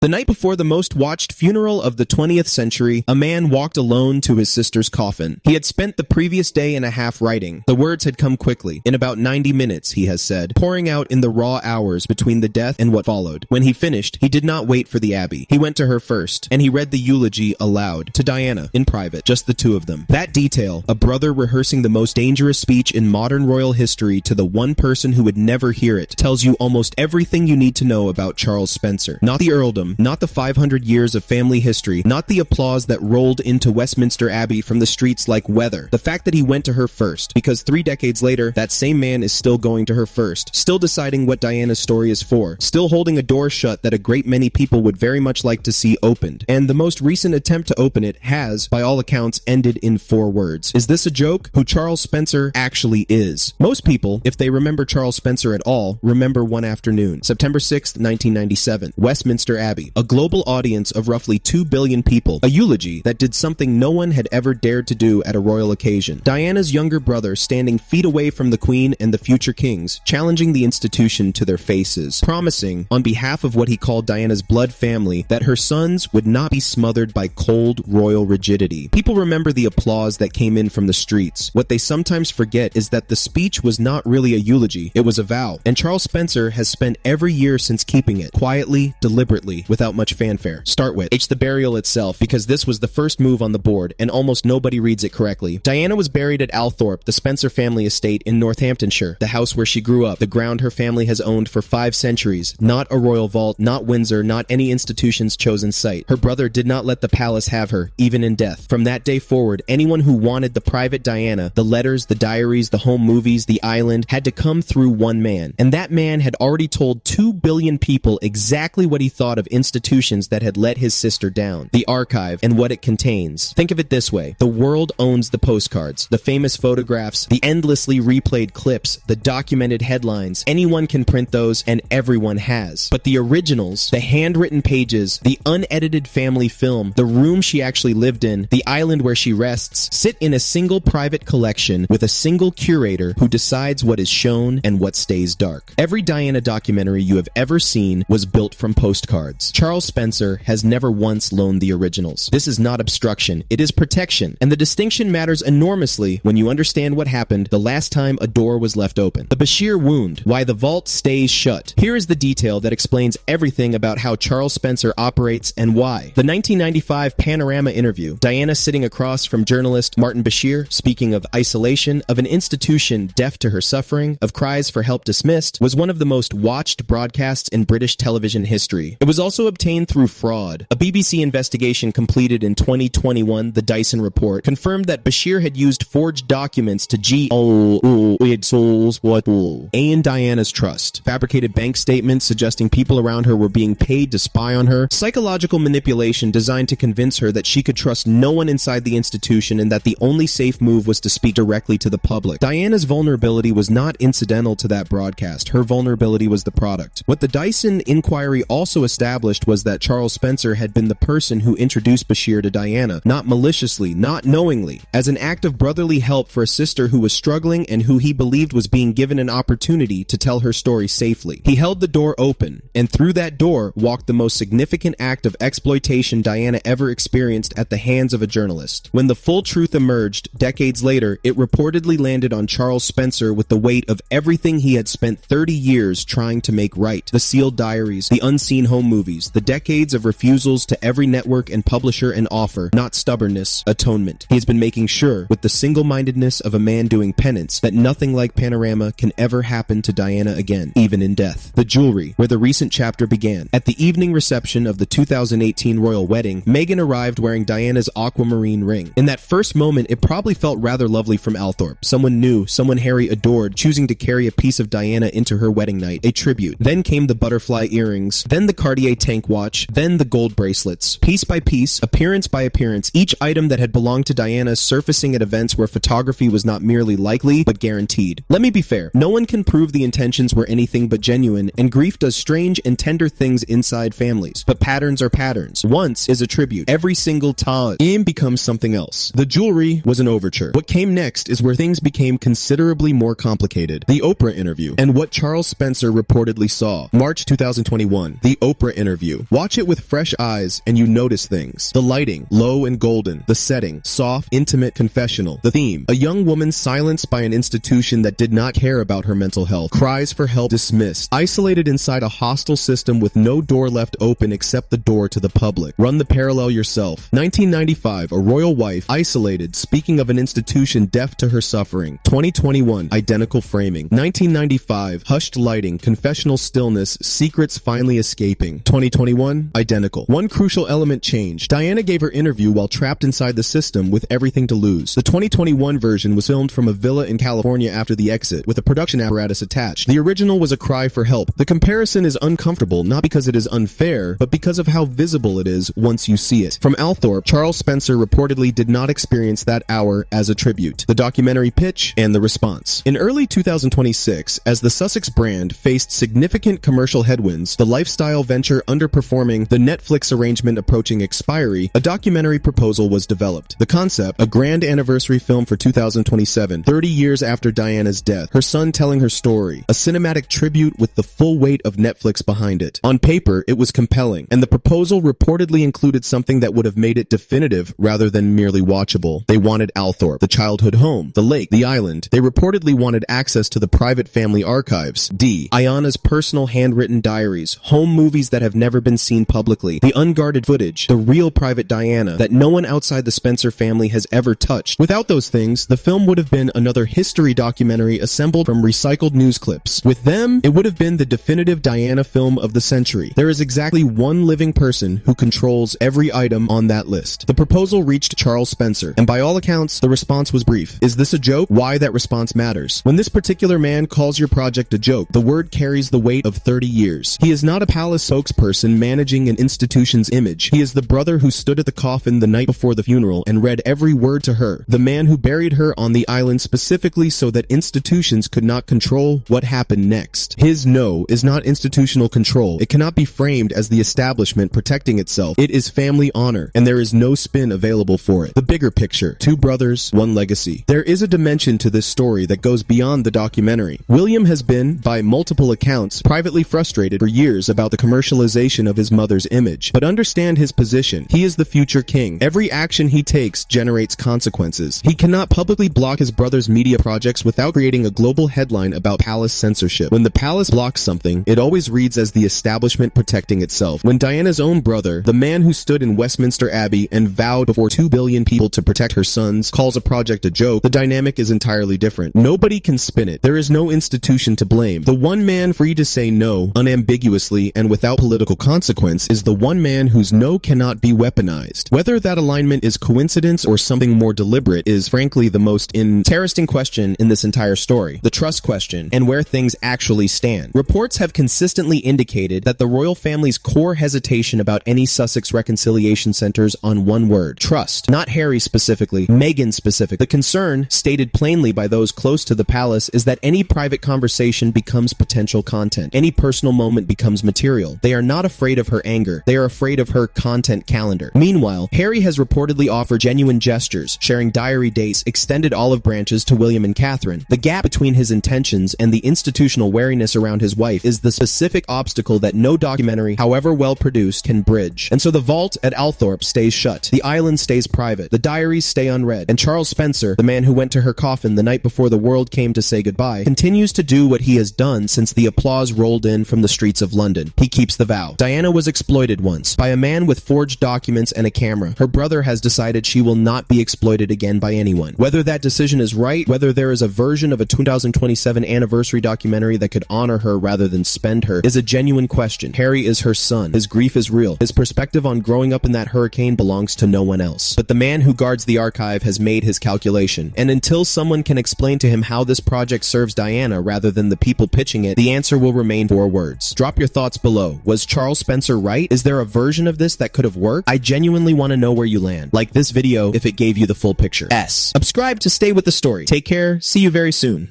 The night before the most watched funeral of the 20th century, a man walked alone to his sister's coffin. He had spent the previous day and a half writing. The words had come quickly. In about 90 minutes, he has said, pouring out in the raw hours between the death and what followed. When he finished, he did not wait for the Abbey. He went to her first, and he read the eulogy aloud to Diana, in private, just the two of them. That detail, a brother rehearsing the most dangerous speech in modern royal history to the one person who would never hear it, tells you almost everything you need to know about Charles Spencer. Not the earldom, not the 500 years of family history, not the applause that rolled into Westminster Abbey from the streets like weather. The fact that he went to her first, because 3 decades later, that same man is still going to her first, still deciding what Diana's story is for, still holding a door shut that a great many people would very much like to see opened. And the most recent attempt to open it has, by all accounts, ended in 4 words. Is this a joke? Who Charles Spencer actually is. Most people, if they remember Charles Spencer at all, remember one afternoon, September 6th, 1997, Westminster Abbey, a global audience of roughly 2 billion people, a eulogy that did something no one had ever dared to do at a royal occasion. Diana's younger brother standing feet away from the Queen and the future kings, challenging the institution to their faces, promising, on behalf of what he called Diana's blood family, that her sons would not be smothered by cold royal rigidity. People remember the applause that came in from the streets. What they sometimes forget is that the speech was not really a eulogy, it was a vow, and Charles Spencer has spent every year since keeping it, quietly, deliberately, without much fanfare. Start with the burial itself, because this was the first move on the board, and almost nobody reads it correctly. Diana was buried at Althorpe, the Spencer family estate in Northamptonshire, the house where she grew up, the ground her family has owned for 5 centuries. Not a royal vault, not Windsor, not any institution's chosen site. Her brother did not let the palace have her, even in death. From that day forward, anyone who wanted the private Diana, the letters, the diaries, the home movies, the island, had to come through one man. And that man had already told 2 billion people exactly what he thought of institutions that had let his sister down. The archive and what it contains. Think of it this way. The world owns the postcards, the famous photographs, the endlessly replayed clips, the documented headlines. Anyone can print those, and everyone has. But the originals, the handwritten pages, the unedited family film, the room she actually lived in, the island where she rests, sit in a single private collection with a single curator who decides what is shown and what stays dark. Every Diana documentary you have ever seen was built from postcards. Charles Spencer has never once loaned the originals. This is not obstruction, it is protection, and the distinction matters enormously when you understand what happened the last time a door was left open. The Bashir wound, why the vault stays shut. Here is the detail that explains everything about how Charles Spencer operates and why. The 1995 Panorama interview, Diana sitting across from journalist Martin Bashir, speaking of isolation, of an institution deaf to her suffering, of cries for help dismissed, was one of the most watched broadcasts in British television history. It was also obtained through fraud. A BBC investigation completed in 2021, the Dyson Report, confirmed that Bashir had used forged documents to in Diana's trust, fabricated bank statements suggesting people around her were being paid to spy on her, psychological manipulation designed to convince her that she could trust no one inside the institution and that the only safe move was to speak directly to the public. Diana's vulnerability was not incidental to that broadcast. Her vulnerability was the product. What the Dyson inquiry also established was that Charles Spencer had been the person who introduced Bashir to Diana, not maliciously, not knowingly, as an act of brotherly help for a sister who was struggling and who he believed was being given an opportunity to tell her story safely. He held the door open, and through that door walked the most significant act of exploitation Diana ever experienced at the hands of a journalist. When the full truth emerged, decades later, it reportedly landed on Charles Spencer with the weight of everything he had spent 30 years trying to make right. The sealed diaries, the unseen home movies, the decades of refusals to every network and publisher and offer, not stubbornness, atonement. He has been making sure, with the single-mindedness of a man doing penance, that nothing like Panorama can ever happen to Diana again, even in death. The jewelry, where the recent chapter began. At the evening reception of the 2018 royal wedding, Meghan arrived wearing Diana's aquamarine ring. In that first moment, it probably felt rather lovely from Althorpe. Someone new, someone Harry adored, choosing to carry a piece of Diana into her wedding night, a tribute. Then came the butterfly earrings, then the Cartier tank watch, then the gold bracelets. Piece by piece, appearance by appearance, each item that had belonged to Diana surfacing at events where photography was not merely likely, but guaranteed. Let me be fair, no one can prove the intentions were anything but genuine, and grief does strange and tender things inside families. But patterns are patterns. Once is a tribute. Every single time becomes something else. The jewelry was an overture. What came next is where things became considerably more complicated. The Oprah interview, and what Charles Spencer reportedly saw. March 2021, the Oprah interview. interview. Watch it with fresh eyes and you notice things. The lighting, low and golden. The setting, soft, intimate, confessional. The theme, a young woman silenced by an institution that did not care about her mental health. Cries for help dismissed. Isolated inside a hostile system with no door left open except the door to the public. Run the parallel yourself. 1995, a royal wife, isolated, speaking of an institution deaf to her suffering. 2021, identical framing. 1995, hushed lighting, confessional stillness, secrets finally escaping. 2021, identical. One crucial element changed. Diana gave her interview while trapped inside the system with everything to lose. The 2021 version was filmed from a villa in California after the exit, with a production apparatus attached. The original was a cry for help. The comparison is uncomfortable, not because it is unfair, but because of how visible it is once you see it. From Althorp, Charles Spencer reportedly did not experience that hour as a tribute. The documentary pitch and the response. In early 2026, as the Sussex brand faced significant commercial headwinds, the lifestyle venture underperforming, the Netflix arrangement approaching expiry, a documentary proposal was developed. The concept, a grand anniversary film for 2027, 30 years after Diana's death, her son telling her story, a cinematic tribute with the full weight of Netflix behind it. On paper, it was compelling, and the proposal reportedly included something that would have made it definitive rather than merely watchable. They wanted Althorp, the childhood home, the lake, the island. They reportedly wanted access to the private family archives. D. Ayana's personal handwritten diaries, home movies that have never been seen publicly, the unguarded footage, the real private Diana that no one outside the Spencer family has ever touched. Without those things, the film would have been another history documentary assembled from recycled news clips. With them, it would have been the definitive Diana film of the century. There is exactly one living person who controls every item on that list. The proposal reached Charles Spencer, and by all accounts, the response was brief. Is this a joke? Why that response matters. When this particular man calls your project a joke, the word carries the weight of 30 years. He is not a palace spokesperson managing an institution's image. He is the brother who stood at the coffin the night before the funeral and read every word to her. The man who buried her on the island specifically so that institutions could not control what happened next. His no is not institutional control. It cannot be framed as the establishment protecting itself. It is family honor, and there is no spin available for it. The bigger picture, two brothers, one legacy. There is a dimension to this story that goes beyond the documentary. William has been, by multiple accounts, privately frustrated for years about the commercialization of his mother's image. But understand his position. He is the future king. Every action he takes generates consequences. He cannot publicly block his brother's media projects without creating a global headline about palace censorship. When the palace blocks something, it always reads as the establishment protecting itself. When Diana's own brother, the man who stood in Westminster Abbey and vowed before 2 billion people to protect her sons, calls a project a joke, the dynamic is entirely different. Nobody can spin it. There is no institution to blame. The one man free to say no, unambiguously and without political consequence, is the one man whose no cannot be weaponized. Whether that alignment is coincidence or something more deliberate is frankly the most interesting question in this entire story. The trust question, and where things actually stand. Reports have consistently indicated that the royal family's core hesitation about any Sussex reconciliation centers on one word: trust. Not Harry specifically, Meghan specific. The concern, stated plainly by those close to the palace, is that any private conversation becomes potential content. Any personal moment becomes material. They are not afraid of her anger. They are afraid of her content calendar. Meanwhile, Harry has reportedly offered genuine gestures, sharing diary dates, extended olive branches to William and Catherine. The gap between his intentions and the institutional wariness around his wife is the specific obstacle that no documentary, however well produced, can bridge. And so the vault at Althorp stays shut. The island stays private. The diaries stay unread. And Charles Spencer, the man who went to her coffin the night before the world came to say goodbye, continues to do what he has done since the applause rolled in from the streets of London. He keeps the vow. Diana was exploited once by a man with forged documents and a camera. Her brother has decided she will not be exploited again by anyone. Whether that decision is right, whether there is a version of a 2027 anniversary documentary that could honor her rather than spend her, is a genuine question. Harry is her son. His grief is real. His perspective on growing up in that hurricane belongs to no one else. But the man who guards the archive has made his calculation. And until someone can explain to him how this project serves Diana rather than the people pitching it, the answer will remain 4 words. Drop your thoughts below. Was Charles Spencer right? Is there a version of this that could have worked? I genuinely want to know where you land. Like this video if it gave you the full picture. Subscribe to stay with the story. Take care. See you very soon.